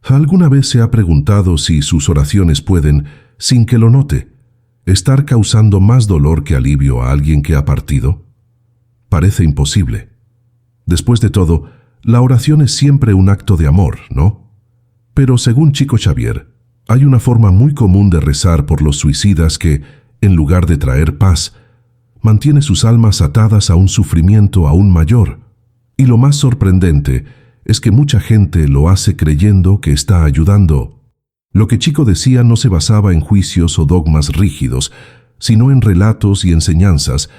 ¿Alguna vez se ha preguntado si sus oraciones pueden, sin que lo note, estar causando más dolor que alivio a alguien que ha partido? Parece imposible. Después de todo, la oración es siempre un acto de amor, ¿no? Pero según Chico Xavier, hay una forma muy común de rezar por los suicidas que, en lugar de traer paz, mantiene sus almas atadas a un sufrimiento aún mayor. Y lo más sorprendente es que mucha gente lo hace creyendo que está ayudando. Lo que Chico decía no se basaba en juicios o dogmas rígidos, sino en relatos y enseñanzas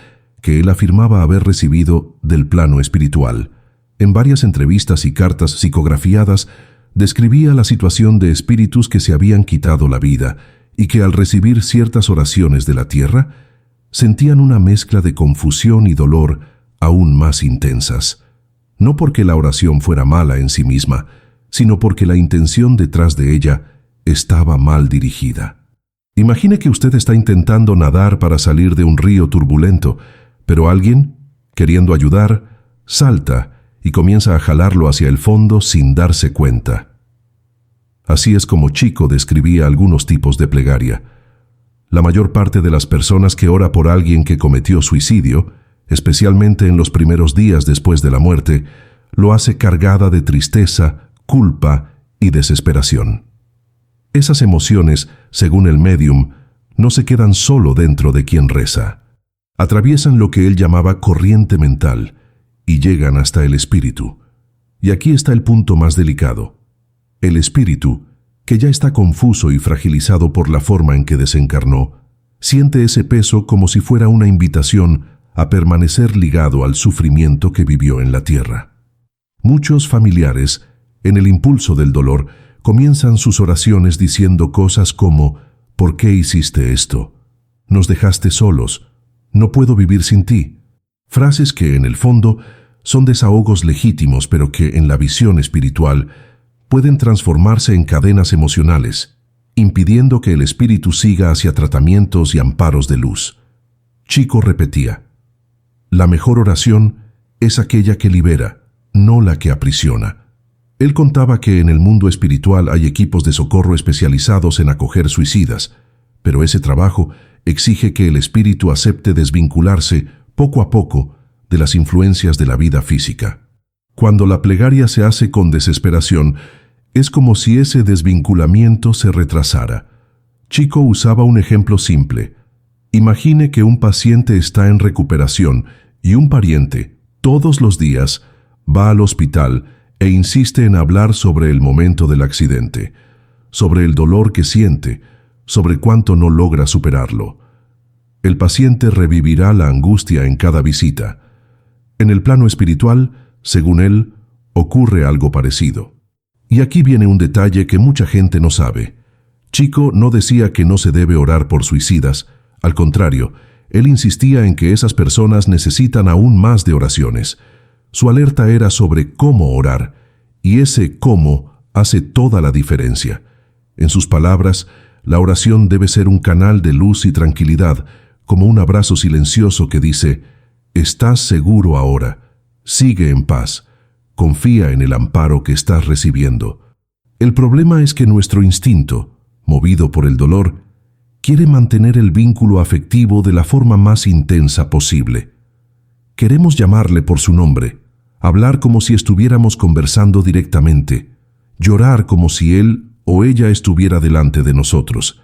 que él afirmaba haber recibido del plano espiritual. En varias entrevistas y cartas psicografiadas, describía la situación de espíritus que se habían quitado la vida y que al recibir ciertas oraciones de la tierra, sentían una mezcla de confusión y dolor aún más intensas. No porque la oración fuera mala en sí misma, sino porque la intención detrás de ella estaba mal dirigida. Imagine que usted está intentando nadar para salir de un río turbulento, pero alguien, queriendo ayudar, salta y comienza a jalarlo hacia el fondo sin darse cuenta. Así es como Chico describía algunos tipos de plegaria. La mayor parte de las personas que ora por alguien que cometió suicidio, especialmente en los primeros días después de la muerte, lo hace cargada de tristeza, culpa y desesperación. Esas emociones, según el médium, no se quedan solo dentro de quien reza. Atraviesan lo que él llamaba corriente mental y llegan hasta el espíritu. Y aquí está el punto más delicado. El espíritu, que ya está confuso y fragilizado por la forma en que desencarnó, siente ese peso como si fuera una invitación a permanecer ligado al sufrimiento que vivió en la tierra. Muchos familiares, en el impulso del dolor, comienzan sus oraciones diciendo cosas como: ¿por qué hiciste esto? Nos dejaste solos. No puedo vivir sin ti. Frases que, en el fondo, son desahogos legítimos, pero que, en la visión espiritual, pueden transformarse en cadenas emocionales, impidiendo que el espíritu siga hacia tratamientos y amparos de luz. Chico repetía: la mejor oración es aquella que libera, no la que aprisiona. Él contaba que en el mundo espiritual hay equipos de socorro especializados en acoger suicidas, pero ese trabajo exige que el espíritu acepte desvincularse poco a poco de las influencias de la vida física. Cuando la plegaria se hace con desesperación, es como si ese desvinculamiento se retrasara. Chico usaba un ejemplo simple. Imagine que un paciente está en recuperación y un pariente, todos los días, va al hospital e insiste en hablar sobre el momento del accidente, sobre el dolor que siente, sobre cuánto no logra superarlo. El paciente revivirá la angustia en cada visita. En el plano espiritual, según él, ocurre algo parecido. Y aquí viene un detalle que mucha gente no sabe. Chico no decía que no se debe orar por suicidas. Al contrario, él insistía en que esas personas necesitan aún más de oraciones. Su alerta era sobre cómo orar, y ese cómo hace toda la diferencia. En sus palabras, la oración debe ser un canal de luz y tranquilidad, como un abrazo silencioso que dice: estás seguro ahora, sigue en paz, confía en el amparo que estás recibiendo. El problema es que nuestro instinto, movido por el dolor, quiere mantener el vínculo afectivo de la forma más intensa posible. Queremos llamarle por su nombre, hablar como si estuviéramos conversando directamente, llorar como si él o ella estuviera delante de nosotros.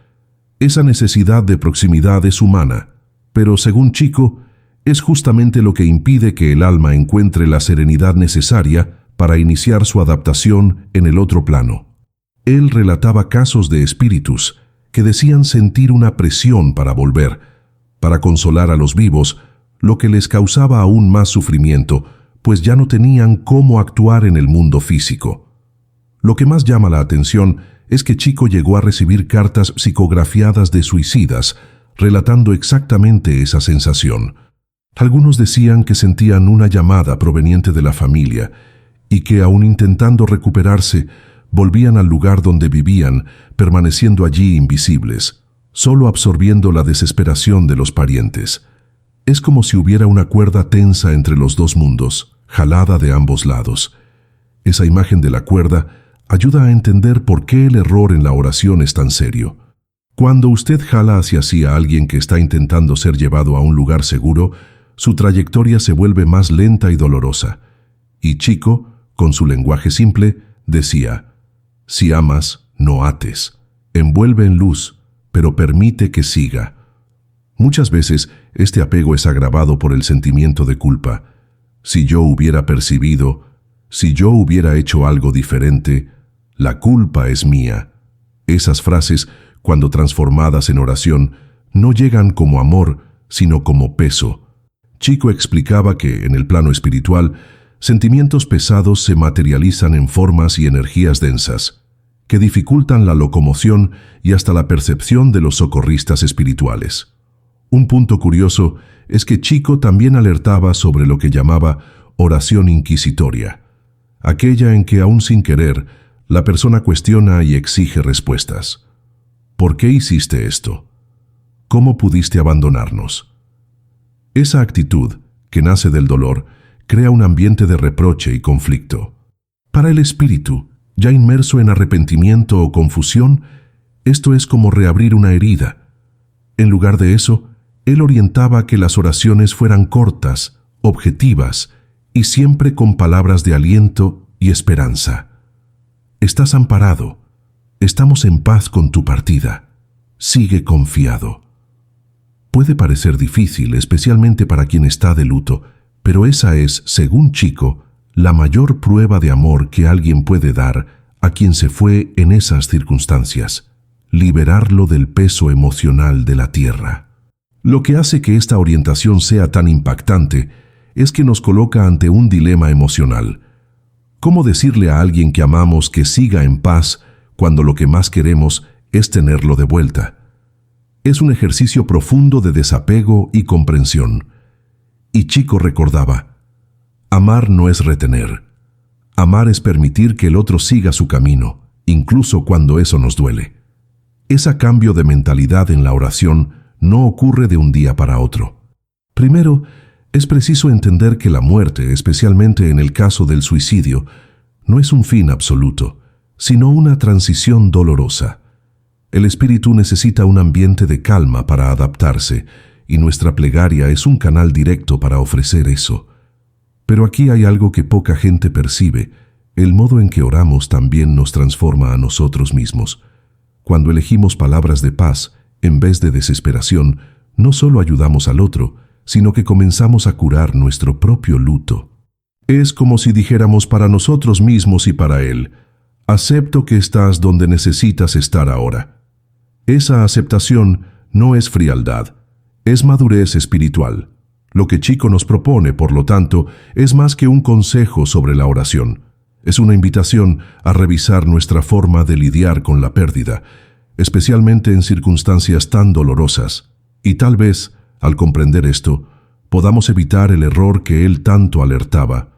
Esa necesidad de proximidad es humana, pero según Chico, es justamente lo que impide que el alma encuentre la serenidad necesaria para iniciar su adaptación en el otro plano. Él relataba casos de espíritus que decían sentir una presión para volver, para consolar a los vivos, lo que les causaba aún más sufrimiento, pues ya no tenían cómo actuar en el mundo físico. Lo que más llama la atención es que Chico llegó a recibir cartas psicografiadas de suicidas, relatando exactamente esa sensación. Algunos decían que sentían una llamada proveniente de la familia y que, aun intentando recuperarse, volvían al lugar donde vivían, permaneciendo allí invisibles, solo absorbiendo la desesperación de los parientes. Es como si hubiera una cuerda tensa entre los dos mundos, jalada de ambos lados. Esa imagen de la cuerda ayuda a entender por qué el error en la oración es tan serio. Cuando usted jala hacia sí a alguien que está intentando ser llevado a un lugar seguro, su trayectoria se vuelve más lenta y dolorosa. Y Chico, con su lenguaje simple, decía: si amas, no ates. Envuelve en luz, pero permite que siga. Muchas veces este apego es agravado por el sentimiento de culpa. Si yo hubiera percibido, si yo hubiera hecho algo diferente, la culpa es mía. Esas frases, cuando transformadas en oración, no llegan como amor, sino como peso. Chico explicaba que, en el plano espiritual, sentimientos pesados se materializan en formas y energías densas, que dificultan la locomoción y hasta la percepción de los socorristas espirituales. Un punto curioso es que Chico también alertaba sobre lo que llamaba oración inquisitoria, aquella en que, aún sin querer, la persona cuestiona y exige respuestas. ¿Por qué hiciste esto? ¿Cómo pudiste abandonarnos? Esa actitud, que nace del dolor, crea un ambiente de reproche y conflicto. Para el espíritu, ya inmerso en arrepentimiento o confusión, esto es como reabrir una herida. En lugar de eso, él orientaba a que las oraciones fueran cortas, objetivas y siempre con palabras de aliento y esperanza. Estás amparado. Estamos en paz con tu partida. Sigue confiado. Puede parecer difícil, especialmente para quien está de luto, pero esa es, según Chico, la mayor prueba de amor que alguien puede dar a quien se fue en esas circunstancias: liberarlo del peso emocional de la tierra. Lo que hace que esta orientación sea tan impactante es que nos coloca ante un dilema emocional. ¿Cómo decirle a alguien que amamos que siga en paz cuando lo que más queremos es tenerlo de vuelta? Es un ejercicio profundo de desapego y comprensión. Y Chico recordaba: amar no es retener. Amar es permitir que el otro siga su camino, incluso cuando eso nos duele. Ese cambio de mentalidad en la oración no ocurre de un día para otro. Primero, es preciso entender que la muerte, especialmente en el caso del suicidio, no es un fin absoluto, sino una transición dolorosa. El espíritu necesita un ambiente de calma para adaptarse, y nuestra plegaria es un canal directo para ofrecer eso. Pero aquí hay algo que poca gente percibe: el modo en que oramos también nos transforma a nosotros mismos. Cuando elegimos palabras de paz en vez de desesperación, no solo ayudamos al otro, sino que comenzamos a curar nuestro propio luto. Es como si dijéramos para nosotros mismos y para él: acepto que estás donde necesitas estar ahora. Esa aceptación no es frialdad, es madurez espiritual. Lo que Chico nos propone, por lo tanto, es más que un consejo sobre la oración. Es una invitación a revisar nuestra forma de lidiar con la pérdida, especialmente en circunstancias tan dolorosas. Y tal vez, al comprender esto, podamos evitar el error que él tanto alertaba.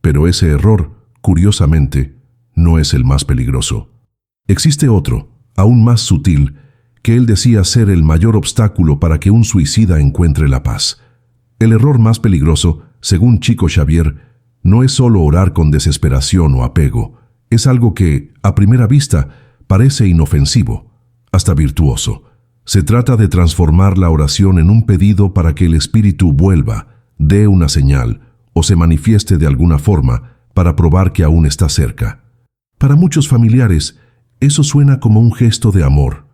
Pero ese error, curiosamente, no es el más peligroso. Existe otro, aún más sutil, que él decía ser el mayor obstáculo para que un suicida encuentre la paz. El error más peligroso, según Chico Xavier, no es solo orar con desesperación o apego. Es algo que, a primera vista, parece inofensivo, hasta virtuoso. Se trata de transformar la oración en un pedido para que el espíritu vuelva, dé una señal o se manifieste de alguna forma para probar que aún está cerca. Para muchos familiares, eso suena como un gesto de amor.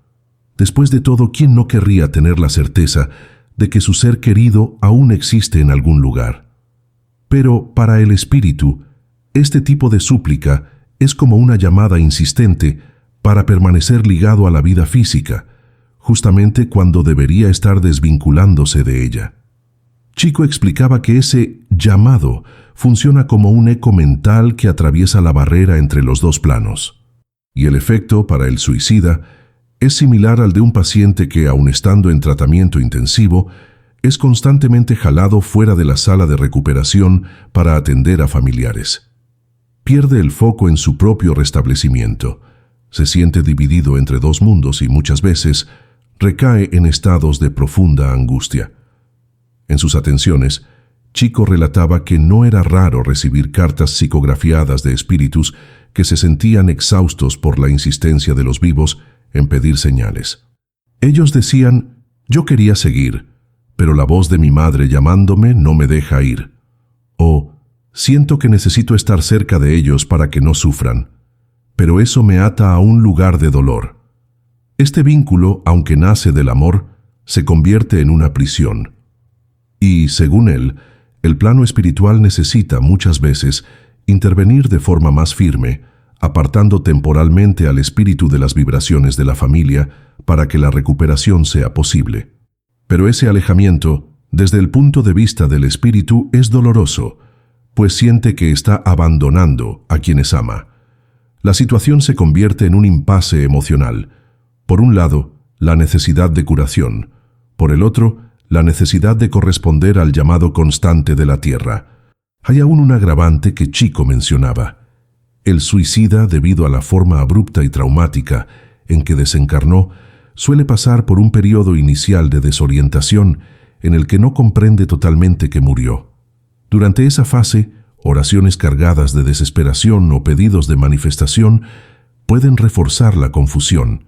Después de todo, ¿quién no querría tener la certeza de que su ser querido aún existe en algún lugar? Pero para el espíritu, este tipo de súplica es como una llamada insistente para permanecer ligado a la vida física, justamente cuando debería estar desvinculándose de ella. Chico explicaba que ese llamado funciona como un eco mental que atraviesa la barrera entre los dos planos. Y el efecto para el suicida es similar al de un paciente que, aun estando en tratamiento intensivo, es constantemente jalado fuera de la sala de recuperación para atender a familiares. Pierde el foco en su propio restablecimiento, se siente dividido entre dos mundos y muchas veces recae en estados de profunda angustia. En sus atenciones, Chico relataba que no era raro recibir cartas psicografiadas de espíritus que se sentían exhaustos por la insistencia de los vivos en pedir señales. Ellos decían: yo quería seguir, pero la voz de mi madre llamándome no me deja ir. O siento que necesito estar cerca de ellos para que no sufran, pero eso me ata a un lugar de dolor. Este vínculo, aunque nace del amor, se convierte en una prisión. Y, según él, el plano espiritual necesita muchas veces intervenir de forma más firme, apartando temporalmente al espíritu de las vibraciones de la familia para que la recuperación sea posible. Pero ese alejamiento, desde el punto de vista del espíritu, es doloroso, pues siente que está abandonando a quienes ama. La situación se convierte en un impasse emocional. Por un lado, la necesidad de curación. Por el otro, la necesidad de corresponder al llamado constante de la tierra. Hay aún un agravante que Chico mencionaba. El suicida, debido a la forma abrupta y traumática en que desencarnó, suele pasar por un periodo inicial de desorientación en el que no comprende totalmente que murió. Durante esa fase, oraciones cargadas de desesperación o pedidos de manifestación pueden reforzar la confusión.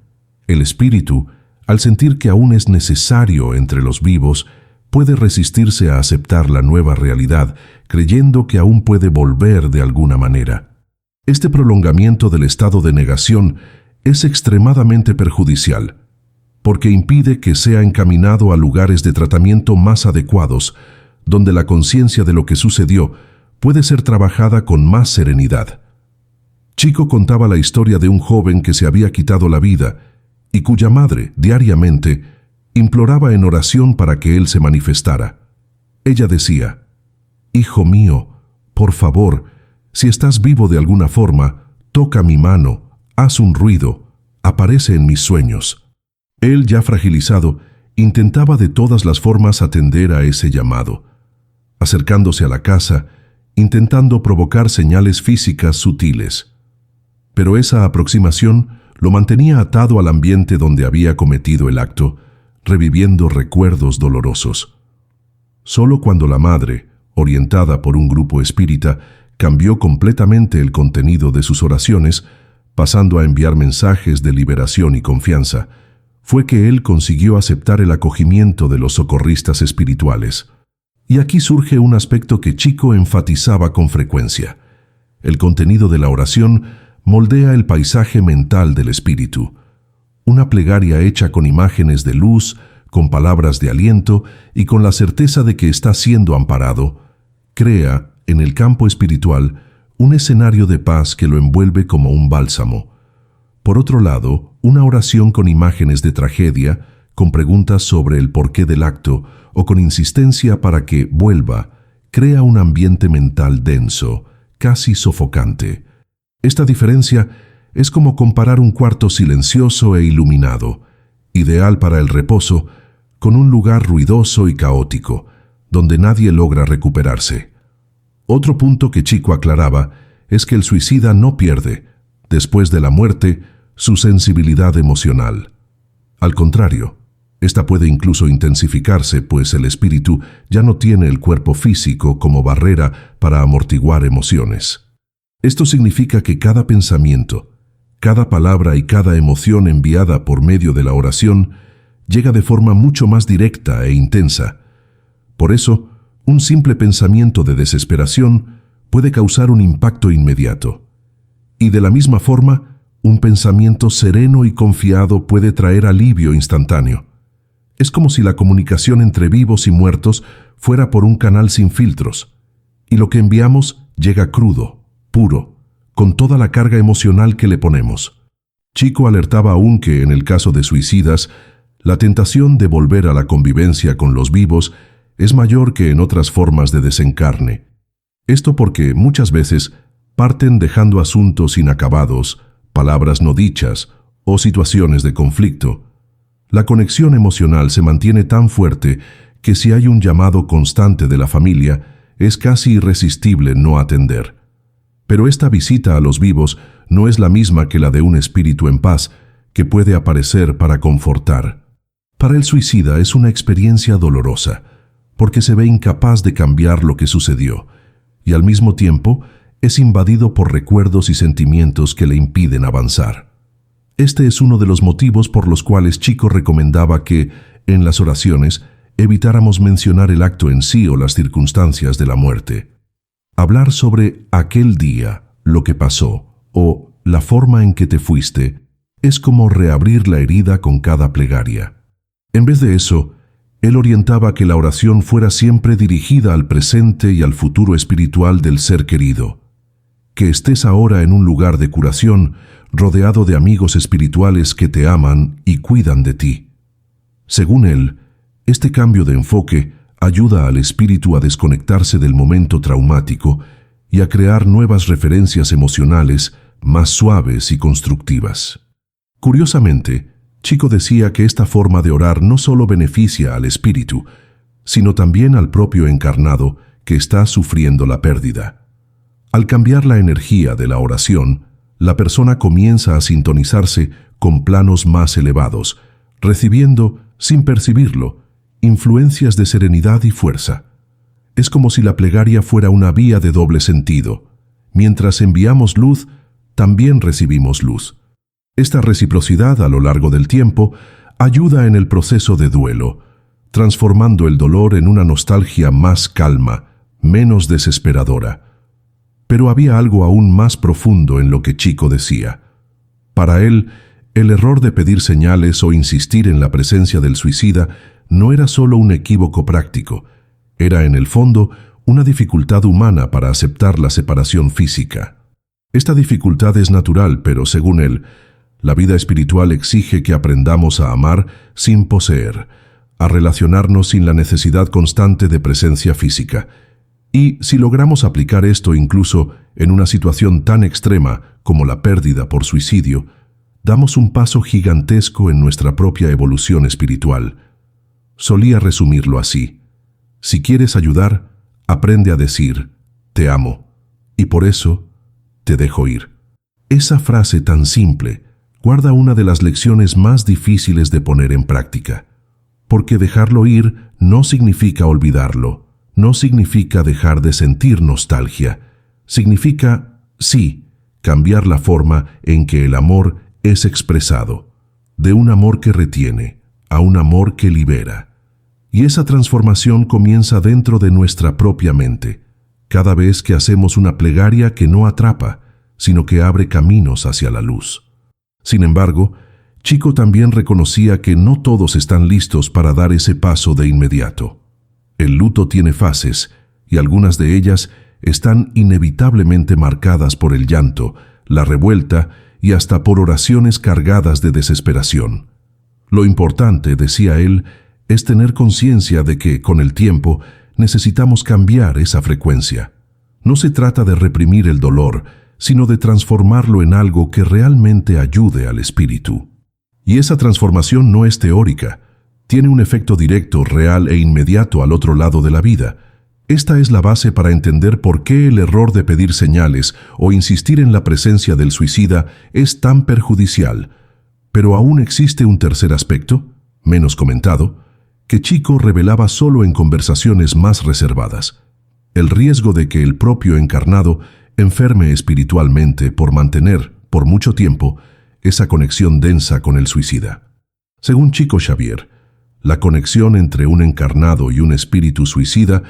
El espíritu, al sentir que aún es necesario entre los vivos, puede resistirse a aceptar la nueva realidad, creyendo que aún puede volver de alguna manera. Este prolongamiento del estado de negación es extremadamente perjudicial, porque impide que sea encaminado a lugares de tratamiento más adecuados, donde la conciencia de lo que sucedió puede ser trabajada con más serenidad. Chico contaba la historia de un joven que se había quitado la vida y cuya madre, diariamente, imploraba en oración para que él se manifestara. Ella decía: «Hijo mío, por favor, si estás vivo de alguna forma, toca mi mano, haz un ruido, aparece en mis sueños». Él, ya fragilizado, intentaba de todas las formas atender a ese llamado, acercándose a la casa, intentando provocar señales físicas sutiles. Pero esa aproximación lo mantenía atado al ambiente donde había cometido el acto, reviviendo recuerdos dolorosos. Solo cuando la madre, orientada por un grupo espírita, cambió completamente el contenido de sus oraciones, pasando a enviar mensajes de liberación y confianza, fue que él consiguió aceptar el acogimiento de los socorristas espirituales. Y aquí surge un aspecto que Chico enfatizaba con frecuencia. El contenido de la oración moldea el paisaje mental del espíritu. Una plegaria hecha con imágenes de luz, con palabras de aliento y con la certeza de que está siendo amparado, crea, en el campo espiritual, un escenario de paz que lo envuelve como un bálsamo. Por otro lado, una oración con imágenes de tragedia, con preguntas sobre el porqué del acto o con insistencia para que vuelva, crea un ambiente mental denso, casi sofocante. Esta diferencia es como comparar un cuarto silencioso e iluminado, ideal para el reposo, con un lugar ruidoso y caótico, donde nadie logra recuperarse. Otro punto que Chico aclaraba es que el suicida no pierde, después de la muerte, su sensibilidad emocional. Al contrario, esta puede incluso intensificarse, pues el espíritu ya no tiene el cuerpo físico como barrera para amortiguar emociones. Esto significa que cada pensamiento, cada palabra y cada emoción enviada por medio de la oración llega de forma mucho más directa e intensa. Por eso, un simple pensamiento de desesperación puede causar un impacto inmediato. Y de la misma forma, un pensamiento sereno y confiado puede traer alivio instantáneo. Es como si la comunicación entre vivos y muertos fuera por un canal sin filtros, y lo que enviamos llega crudo, puro, con toda la carga emocional que le ponemos. Chico alertaba aún que, en el caso de suicidas, la tentación de volver a la convivencia con los vivos es mayor que en otras formas de desencarne. Esto porque muchas veces parten dejando asuntos inacabados, palabras no dichas o situaciones de conflicto. La conexión emocional se mantiene tan fuerte que si hay un llamado constante de la familia, es casi irresistible no atender. Pero esta visita a los vivos no es la misma que la de un espíritu en paz que puede aparecer para confortar. Para el suicida es una experiencia dolorosa, porque se ve incapaz de cambiar lo que sucedió, y al mismo tiempo es invadido por recuerdos y sentimientos que le impiden avanzar. Este es uno de los motivos por los cuales Chico recomendaba que, en las oraciones, evitáramos mencionar el acto en sí o las circunstancias de la muerte. Hablar sobre aquel día, lo que pasó, o la forma en que te fuiste, es como reabrir la herida con cada plegaria. En vez de eso, él orientaba que la oración fuera siempre dirigida al presente y al futuro espiritual del ser querido. Que estés ahora en un lugar de curación, rodeado de amigos espirituales que te aman y cuidan de ti. Según él, este cambio de enfoque ayuda al espíritu a desconectarse del momento traumático y a crear nuevas referencias emocionales más suaves y constructivas. Curiosamente, Chico decía que esta forma de orar no solo beneficia al espíritu, sino también al propio encarnado que está sufriendo la pérdida. Al cambiar la energía de la oración, la persona comienza a sintonizarse con planos más elevados, recibiendo, sin percibirlo, influencias de serenidad y fuerza. Es como si la plegaria fuera una vía de doble sentido. Mientras enviamos luz, también recibimos luz. Esta reciprocidad a lo largo del tiempo ayuda en el proceso de duelo, transformando el dolor en una nostalgia más calma, menos desesperadora. Pero había algo aún más profundo en lo que Chico decía. Para él, el error de pedir señales o insistir en la presencia del suicida no era solo un equívoco práctico, era en el fondo una dificultad humana para aceptar la separación física. Esta dificultad es natural, pero según él, la vida espiritual exige que aprendamos a amar sin poseer, a relacionarnos sin la necesidad constante de presencia física. Y si logramos aplicar esto incluso en una situación tan extrema como la pérdida por suicidio, damos un paso gigantesco en nuestra propia evolución espiritual. Solía resumirlo así: si quieres ayudar, aprende a decir, te amo, y por eso te dejo ir. Esa frase tan simple guarda una de las lecciones más difíciles de poner en práctica, porque dejarlo ir no significa olvidarlo, no significa dejar de sentir nostalgia, significa, sí, cambiar la forma en que el amor es expresado, de un amor que retiene a un amor que libera. Y esa transformación comienza dentro de nuestra propia mente, cada vez que hacemos una plegaria que no atrapa, sino que abre caminos hacia la luz. Sin embargo, Chico también reconocía que no todos están listos para dar ese paso de inmediato. El luto tiene fases, y algunas de ellas están inevitablemente marcadas por el llanto, la revuelta y hasta por oraciones cargadas de desesperación. Lo importante, decía él, es tener conciencia de que, con el tiempo, necesitamos cambiar esa frecuencia. No se trata de reprimir el dolor, sino de transformarlo en algo que realmente ayude al espíritu. Y esa transformación no es teórica, tiene un efecto directo, real e inmediato al otro lado de la vida. Esta es la base para entender por qué el error de pedir señales o insistir en la presencia del suicida es tan perjudicial. Pero aún existe un tercer aspecto, menos comentado, que Chico revelaba solo en conversaciones más reservadas: el riesgo de que el propio encarnado enferme espiritualmente por mantener, por mucho tiempo, esa conexión densa con el suicida. Según Chico Xavier, la conexión entre un encarnado y un espíritu suicida,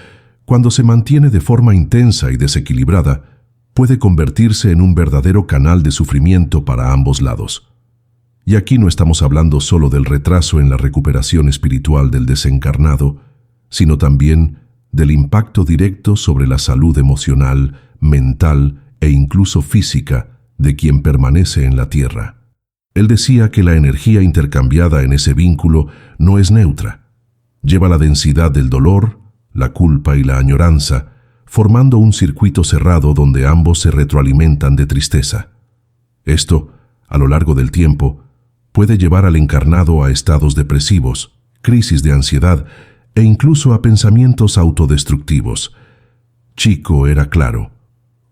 cuando se mantiene de forma intensa y desequilibrada, puede convertirse en un verdadero canal de sufrimiento para ambos lados. Y aquí no estamos hablando solo del retraso en la recuperación espiritual del desencarnado, sino también del impacto directo sobre la salud emocional, mental e incluso física de quien permanece en la tierra. Él decía que la energía intercambiada en ese vínculo no es neutra. Lleva la densidad del dolor, la culpa y la añoranza, formando un circuito cerrado donde ambos se retroalimentan de tristeza. Esto, a lo largo del tiempo, puede llevar al encarnado a estados depresivos, crisis de ansiedad e incluso a pensamientos autodestructivos. Chico era claro: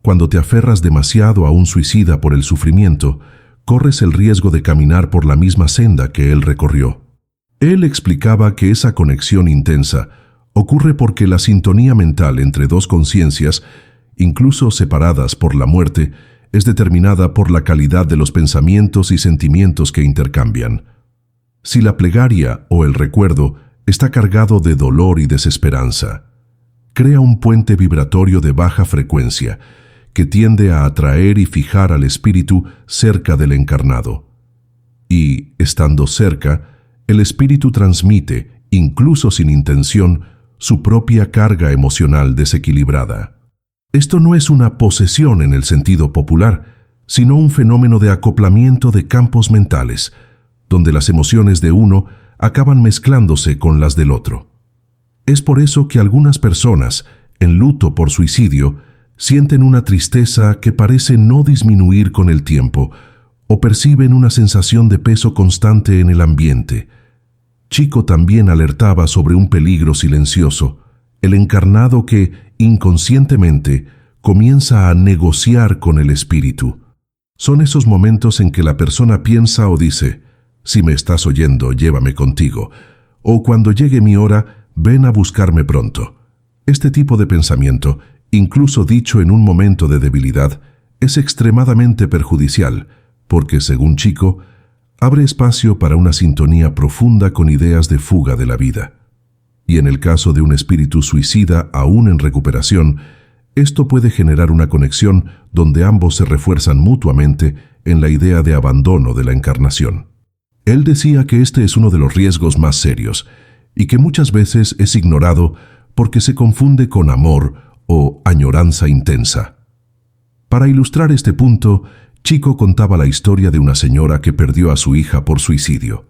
cuando te aferras demasiado a un suicida por el sufrimiento, corres el riesgo de caminar por la misma senda que él recorrió. Él explicaba que esa conexión intensa ocurre porque la sintonía mental entre dos conciencias incluso separadas por la muerte, es determinada por la calidad de los pensamientos y sentimientos que intercambian. Si la plegaria o el recuerdo está cargado de dolor y desesperanza, crea un puente vibratorio de baja frecuencia que tiende a atraer y fijar al espíritu cerca del encarnado. Y, estando cerca, el espíritu transmite, incluso sin intención, su propia carga emocional desequilibrada. Esto no es una posesión en el sentido popular, sino un fenómeno de acoplamiento de campos mentales, donde las emociones de uno acaban mezclándose con las del otro. Es por eso que algunas personas, en luto por suicidio, sienten una tristeza que parece no disminuir con el tiempo, o perciben una sensación de peso constante en el ambiente. Chico también alertaba sobre un peligro silencioso, el encarnado que, inconscientemente, comienza a negociar con el espíritu. Son esos momentos en que la persona piensa o dice: si me estás oyendo, llévame contigo, o cuando llegue mi hora, ven a buscarme pronto. Este tipo de pensamiento, incluso dicho en un momento de debilidad, es extremadamente perjudicial, porque, según Chico, abre espacio para una sintonía profunda con ideas de fuga de la vida. Y en el caso de un espíritu suicida aún en recuperación, esto puede generar una conexión donde ambos se refuerzan mutuamente en la idea de abandono de la encarnación. Él decía que este es uno de los riesgos más serios y que muchas veces es ignorado porque se confunde con amor o añoranza intensa. Para ilustrar este punto, Chico contaba la historia de una señora que perdió a su hija por suicidio.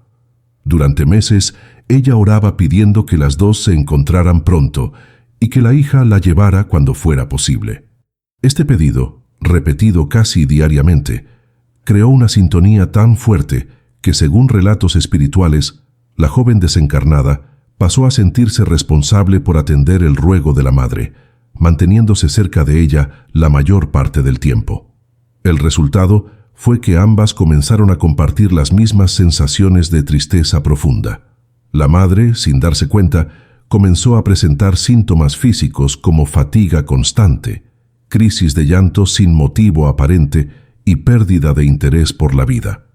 Durante meses, ella oraba pidiendo que las dos se encontraran pronto y que la hija la llevara cuando fuera posible. Este pedido, repetido casi diariamente, creó una sintonía tan fuerte que, según relatos espirituales, la joven desencarnada pasó a sentirse responsable por atender el ruego de la madre, manteniéndose cerca de ella la mayor parte del tiempo. El resultado fue que ambas comenzaron a compartir las mismas sensaciones de tristeza profunda. La madre, sin darse cuenta, comenzó a presentar síntomas físicos como fatiga constante, crisis de llanto sin motivo aparente y pérdida de interés por la vida.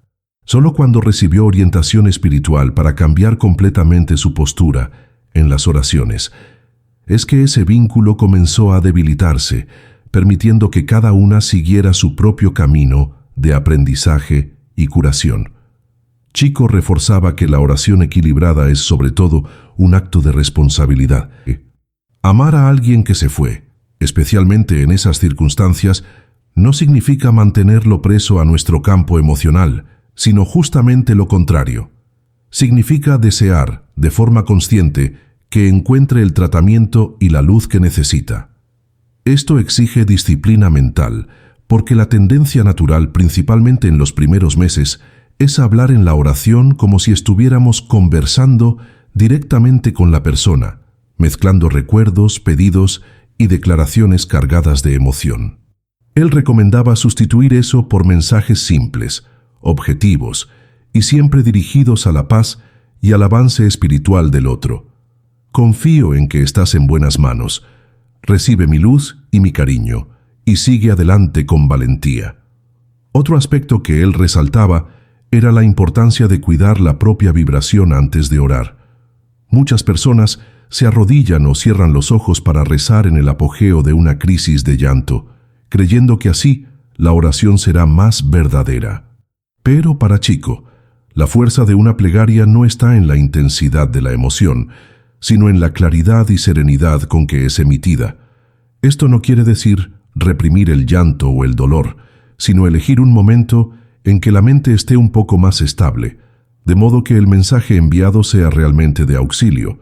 Solo cuando recibió orientación espiritual para cambiar completamente su postura en las oraciones, es que ese vínculo comenzó a debilitarse, permitiendo que cada una siguiera su propio camino de aprendizaje y curación. Chico reforzaba que la oración equilibrada es sobre todo un acto de responsabilidad. Amar a alguien que se fue, especialmente en esas circunstancias, no significa mantenerlo preso a nuestro campo emocional, sino justamente lo contrario. Significa desear, de forma consciente, que encuentre el tratamiento y la luz que necesita. Esto exige disciplina mental, porque la tendencia natural, principalmente en los primeros meses, es hablar en la oración como si estuviéramos conversando directamente con la persona, mezclando recuerdos, pedidos y declaraciones cargadas de emoción. Él recomendaba sustituir eso por mensajes simples, objetivos y siempre dirigidos a la paz y al avance espiritual del otro. Confío en que estás en buenas manos. Recibe mi luz y mi cariño y sigue adelante con valentía. Otro aspecto que él resaltaba era la importancia de cuidar la propia vibración antes de orar. Muchas personas se arrodillan o cierran los ojos para rezar en el apogeo de una crisis de llanto, creyendo que así la oración será más verdadera. Pero para Chico, la fuerza de una plegaria no está en la intensidad de la emoción, sino en la claridad y serenidad con que es emitida. Esto no quiere decir reprimir el llanto o el dolor, sino elegir un momento en que la mente esté un poco más estable, de modo que el mensaje enviado sea realmente de auxilio.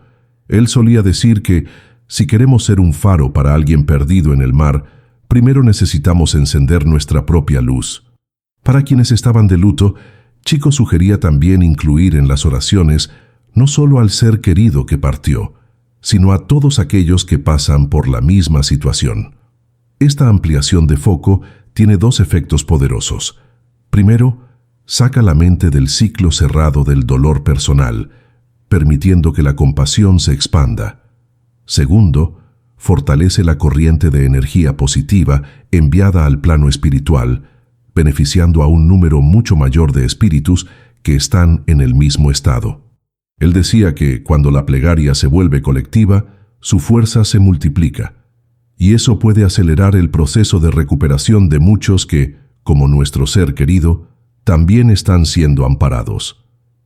Él solía decir que, si queremos ser un faro para alguien perdido en el mar, primero necesitamos encender nuestra propia luz. Para quienes estaban de luto, Chico sugería también incluir en las oraciones no solo al ser querido que partió, sino a todos aquellos que pasan por la misma situación. Esta ampliación de foco tiene dos efectos poderosos. Primero, saca la mente del ciclo cerrado del dolor personal, permitiendo que la compasión se expanda. Segundo, fortalece la corriente de energía positiva enviada al plano espiritual, beneficiando a un número mucho mayor de espíritus que están en el mismo estado. Él decía que cuando la plegaria se vuelve colectiva, su fuerza se multiplica, y eso puede acelerar el proceso de recuperación de muchos que, como nuestro ser querido, también están siendo amparados.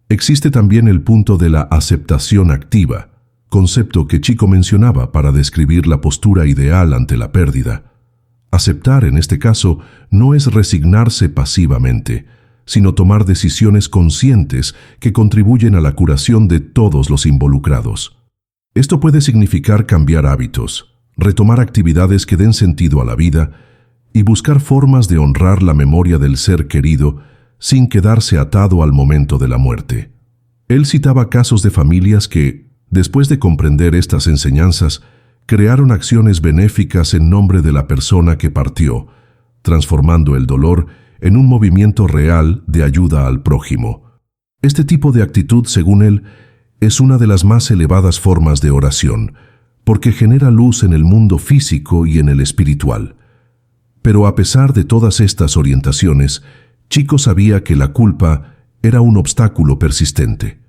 Existe también el punto de la aceptación activa, concepto que Chico mencionaba para describir la postura ideal ante la pérdida. Aceptar, en este caso, no es resignarse pasivamente, sino tomar decisiones conscientes que contribuyen a la curación de todos los involucrados. Esto puede significar cambiar hábitos, retomar actividades que den sentido a la vida y buscar formas de honrar la memoria del ser querido sin quedarse atado al momento de la muerte. Él citaba casos de familias que, después de comprender estas enseñanzas, crearon acciones benéficas en nombre de la persona que partió, transformando el dolor en un movimiento real de ayuda al prójimo. Este tipo de actitud, según él, es una de las más elevadas formas de oración, porque genera luz en el mundo físico y en el espiritual. Pero a pesar de todas estas orientaciones, Chico sabía que la culpa era un obstáculo persistente.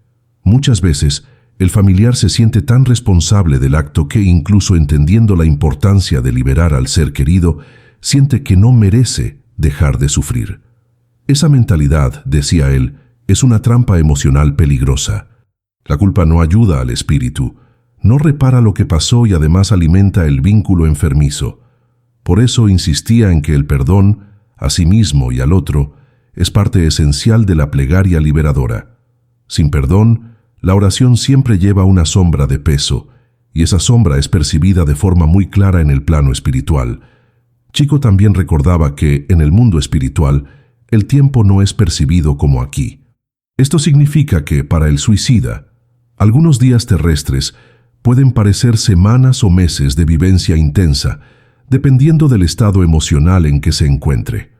Muchas veces, el familiar se siente tan responsable del acto que, incluso entendiendo la importancia de liberar al ser querido, siente que no merece dejar de sufrir. Esa mentalidad, decía él, es una trampa emocional peligrosa. La culpa no ayuda al espíritu, no repara lo que pasó y además alimenta el vínculo enfermizo. Por eso insistía en que el perdón, a sí mismo y al otro, es parte esencial de la plegaria liberadora. Sin perdón, la oración siempre lleva una sombra de peso, y esa sombra es percibida de forma muy clara en el plano espiritual. Chico también recordaba que, en el mundo espiritual, el tiempo no es percibido como aquí. Esto significa que, para el suicida, algunos días terrestres pueden parecer semanas o meses de vivencia intensa, dependiendo del estado emocional en que se encuentre.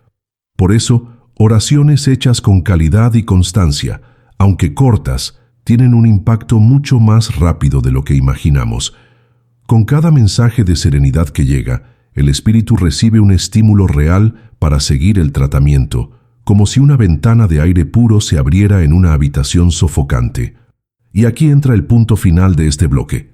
Por eso, oraciones hechas con calidad y constancia, aunque cortas, tienen un impacto mucho más rápido de lo que imaginamos. Con cada mensaje de serenidad que llega, el espíritu recibe un estímulo real para seguir el tratamiento, como si una ventana de aire puro se abriera en una habitación sofocante. Y aquí entra el punto final de este bloque.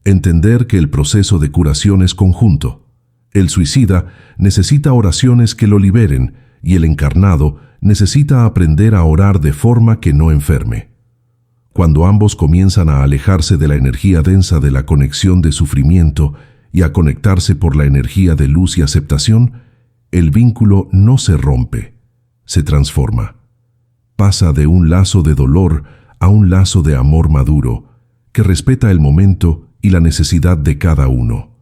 Entender que el proceso de curación es conjunto. El suicida necesita oraciones que lo liberen y el encarnado necesita aprender a orar de forma que no enferme. Cuando ambos comienzan a alejarse de la energía densa de la conexión de sufrimiento y a conectarse por la energía de luz y aceptación, el vínculo no se rompe, se transforma. Pasa de un lazo de dolor a un lazo de amor maduro, que respeta el momento y la necesidad de cada uno.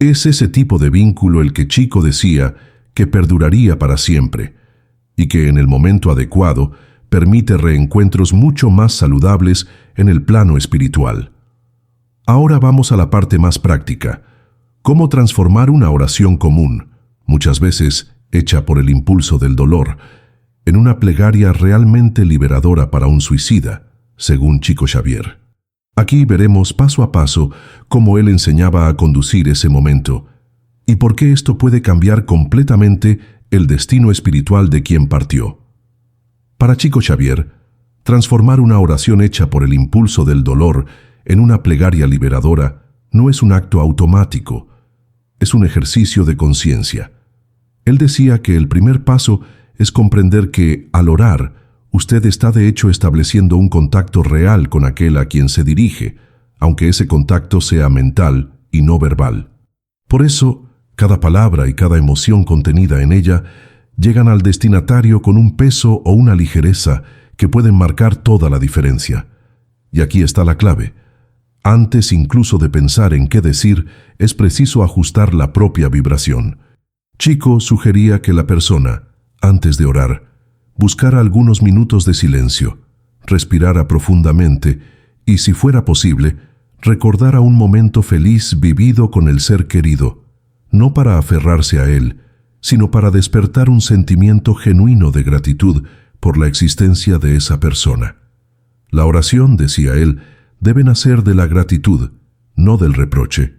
Es ese tipo de vínculo el que Chico decía que perduraría para siempre, y que en el momento adecuado permite reencuentros mucho más saludables en el plano espiritual. Ahora vamos a la parte más práctica. ¿Cómo transformar una oración común, muchas veces hecha por el impulso del dolor, en una plegaria realmente liberadora para un suicida, según Chico Xavier? Aquí veremos paso a paso cómo él enseñaba a conducir ese momento y por qué esto puede cambiar completamente el destino espiritual de quien partió. Para Chico Xavier, transformar una oración hecha por el impulso del dolor en una plegaria liberadora no es un acto automático, es un ejercicio de conciencia. Él decía que el primer paso es comprender que, al orar, usted está de hecho estableciendo un contacto real con aquel a quien se dirige, aunque ese contacto sea mental y no verbal. Por eso, cada palabra y cada emoción contenida en ella llegan al destinatario con un peso o una ligereza que pueden marcar toda la diferencia. Y aquí está la clave. Antes incluso de pensar en qué decir, es preciso ajustar la propia vibración. Chico sugería que la persona, antes de orar, buscara algunos minutos de silencio, respirara profundamente y, si fuera posible, recordara un momento feliz vivido con el ser querido, no para aferrarse a él, sino para despertar un sentimiento genuino de gratitud por la existencia de esa persona. La oración, decía él, debe nacer de la gratitud, no del reproche.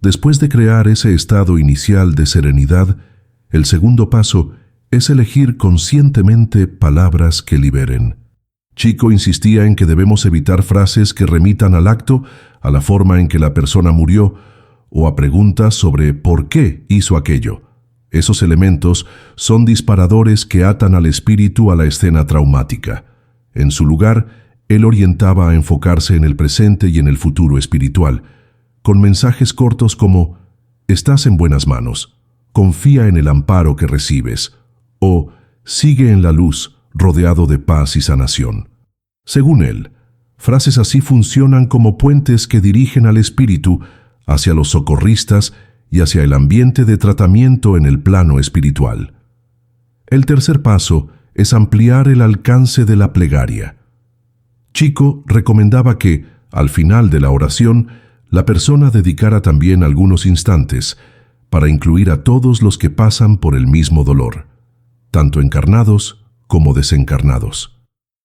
Después de crear ese estado inicial de serenidad, el segundo paso es elegir conscientemente palabras que liberen. Chico insistía en que debemos evitar frases que remitan al acto, a la forma en que la persona murió, o a preguntas sobre por qué hizo aquello. Esos elementos son disparadores que atan al espíritu a la escena traumática. En su lugar, él orientaba a enfocarse en el presente y en el futuro espiritual, con mensajes cortos como «Estás en buenas manos», «Confía en el amparo que recibes» o «Sigue en la luz, rodeado de paz y sanación». Según él, frases así funcionan como puentes que dirigen al espíritu hacia los socorristas y hacia el ambiente de tratamiento en el plano espiritual. El tercer paso es ampliar el alcance de la plegaria. Chico recomendaba que, al final de la oración, la persona dedicara también algunos instantes para incluir a todos los que pasan por el mismo dolor, tanto encarnados como desencarnados.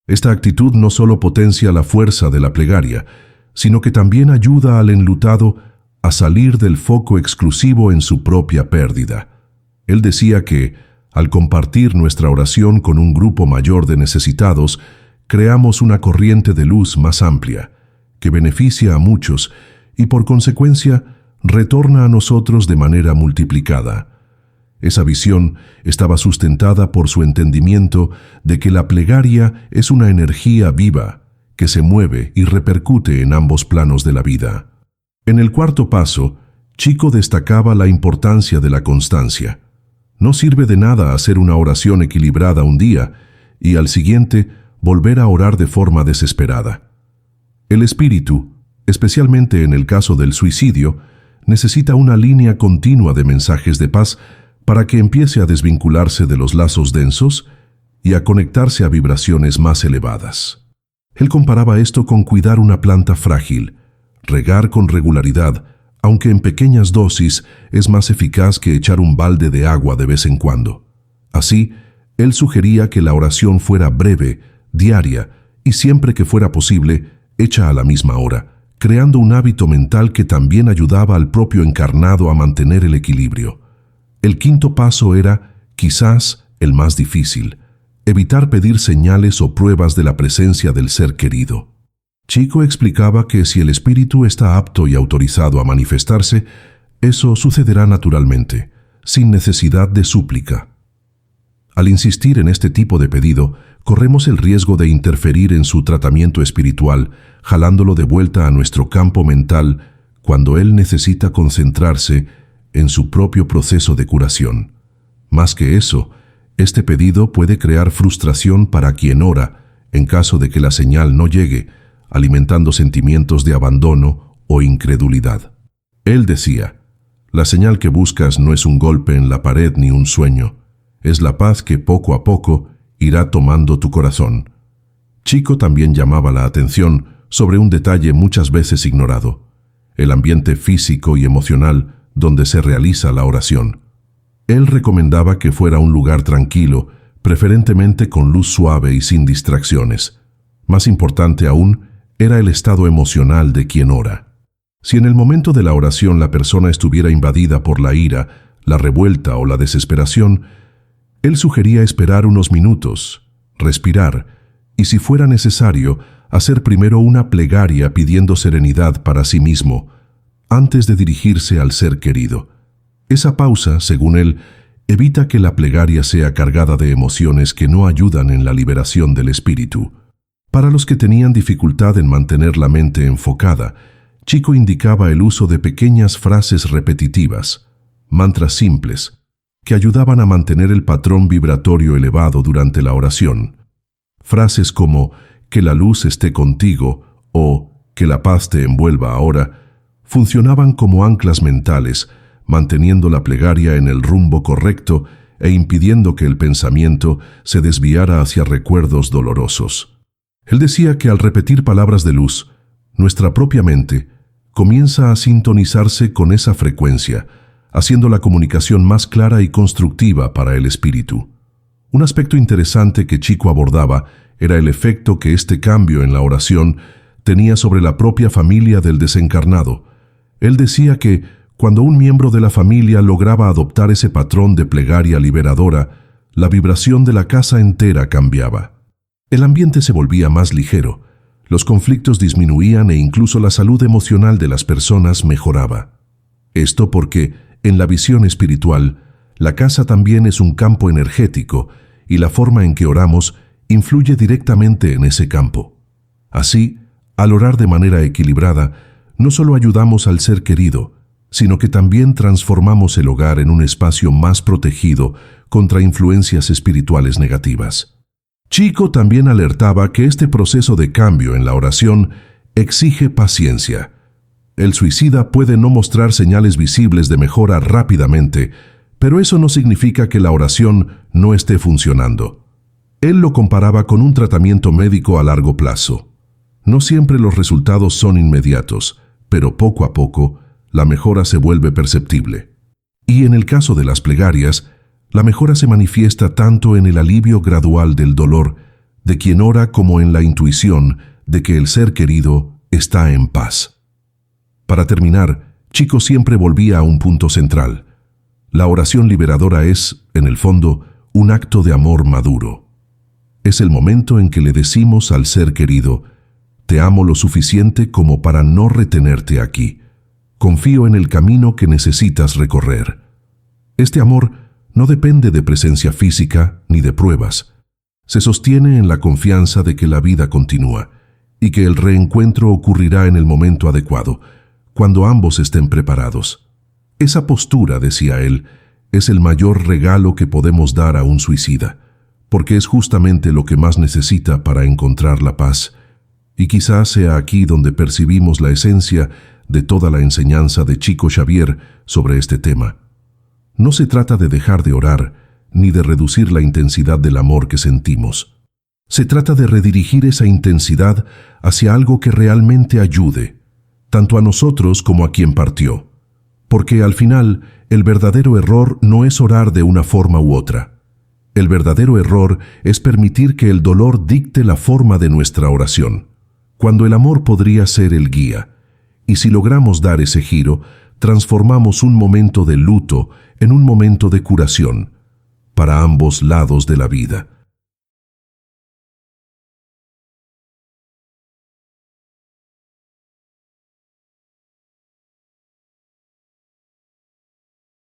Esta actitud no solo potencia la fuerza de la plegaria, sino que también ayuda al enlutado a salir del foco exclusivo en su propia pérdida. Él decía que, al compartir nuestra oración con un grupo mayor de necesitados, creamos una corriente de luz más amplia, que beneficia a muchos y por consecuencia retorna a nosotros de manera multiplicada. Esa visión estaba sustentada por su entendimiento de que la plegaria es una energía viva que se mueve y repercute en ambos planos de la vida. En el cuarto paso, Chico destacaba la importancia de la constancia. No sirve de nada hacer una oración equilibrada un día y al siguiente volver a orar de forma desesperada. El espíritu, especialmente en el caso del suicidio, necesita una línea continua de mensajes de paz para que empiece a desvincularse de los lazos densos y a conectarse a vibraciones más elevadas. Él comparaba esto con cuidar una planta frágil. Regar con regularidad, aunque en pequeñas dosis, es más eficaz que echar un balde de agua de vez en cuando. Así, él sugería que la oración fuera breve, diaria y siempre que fuera posible, hecha a la misma hora, creando un hábito mental que también ayudaba al propio encarnado a mantener el equilibrio. El quinto paso era, quizás, el más difícil: evitar pedir señales o pruebas de la presencia del ser querido. Chico explicaba que si el espíritu está apto y autorizado a manifestarse, eso sucederá naturalmente, sin necesidad de súplica. Al insistir en este tipo de pedido, corremos el riesgo de interferir en su tratamiento espiritual, jalándolo de vuelta a nuestro campo mental cuando él necesita concentrarse en su propio proceso de curación. Más que eso, este pedido puede crear frustración para quien ora en caso de que la señal no llegue, alimentando sentimientos de abandono o incredulidad. Él decía: la señal que buscas no es un golpe en la pared ni un sueño, es la paz que poco a poco irá tomando tu corazón. Chico también llamaba la atención sobre un detalle muchas veces ignorado: el ambiente físico y emocional donde se realiza la oración. Él recomendaba que fuera un lugar tranquilo, preferentemente con luz suave y sin distracciones. Más importante aún, era el estado emocional de quien ora. Si en el momento de la oración la persona estuviera invadida por la ira, la revuelta o la desesperación, él sugería esperar unos minutos, respirar y, si fuera necesario, hacer primero una plegaria pidiendo serenidad para sí mismo, antes de dirigirse al ser querido. Esa pausa, según él, evita que la plegaria sea cargada de emociones que no ayudan en la liberación del espíritu. Para los que tenían dificultad en mantener la mente enfocada, Chico indicaba el uso de pequeñas frases repetitivas, mantras simples, que ayudaban a mantener el patrón vibratorio elevado durante la oración. Frases como «que la luz esté contigo» o «que la paz te envuelva ahora» funcionaban como anclas mentales, manteniendo la plegaria en el rumbo correcto e impidiendo que el pensamiento se desviara hacia recuerdos dolorosos. Él decía que al repetir palabras de luz, nuestra propia mente comienza a sintonizarse con esa frecuencia, haciendo la comunicación más clara y constructiva para el espíritu. Un aspecto interesante que Chico abordaba era el efecto que este cambio en la oración tenía sobre la propia familia del desencarnado. Él decía que Cuando un miembro de la familia lograba adoptar ese patrón de plegaria liberadora, la vibración de la casa entera cambiaba. El ambiente se volvía más ligero, los conflictos disminuían e incluso la salud emocional de las personas mejoraba. Esto porque, en la visión espiritual, la casa también es un campo energético y la forma en que oramos influye directamente en ese campo. Así, al orar de manera equilibrada, no solo ayudamos al ser querido, sino que también transformamos el hogar en un espacio más protegido contra influencias espirituales negativas. Chico también alertaba que este proceso de cambio en la oración exige paciencia. El suicida puede no mostrar señales visibles de mejora rápidamente, pero eso no significa que la oración no esté funcionando. Él lo comparaba con un tratamiento médico a largo plazo. No siempre los resultados son inmediatos, pero poco a poco, la mejora se vuelve perceptible. Y en el caso de las plegarias, la mejora se manifiesta tanto en el alivio gradual del dolor de quien ora como en la intuición de que el ser querido está en paz. Para terminar, Chico siempre volvía a un punto central. La oración liberadora es, en el fondo, un acto de amor maduro. Es el momento en que le decimos al ser querido: te amo lo suficiente como para no retenerte aquí. Confío en el camino que necesitas recorrer. Este amor no depende de presencia física ni de pruebas. Se sostiene en la confianza de que la vida continúa y que el reencuentro ocurrirá en el momento adecuado, cuando ambos estén preparados. Esa postura, decía él, es el mayor regalo que podemos dar a un suicida, porque es justamente lo que más necesita para encontrar la paz. Y quizás sea aquí donde percibimos la esencia de toda la enseñanza de Chico Xavier sobre este tema. No se trata de dejar de orar, ni de reducir la intensidad del amor que sentimos. Se trata de redirigir esa intensidad hacia algo que realmente ayude, tanto a nosotros como a quien partió. Porque al final, el verdadero error no es orar de una forma u otra. El verdadero error es permitir que el dolor dicte la forma de nuestra oración, cuando el amor podría ser el guía. Y si logramos dar ese giro, transformamos un momento de luto en un momento de curación para ambos lados de la vida.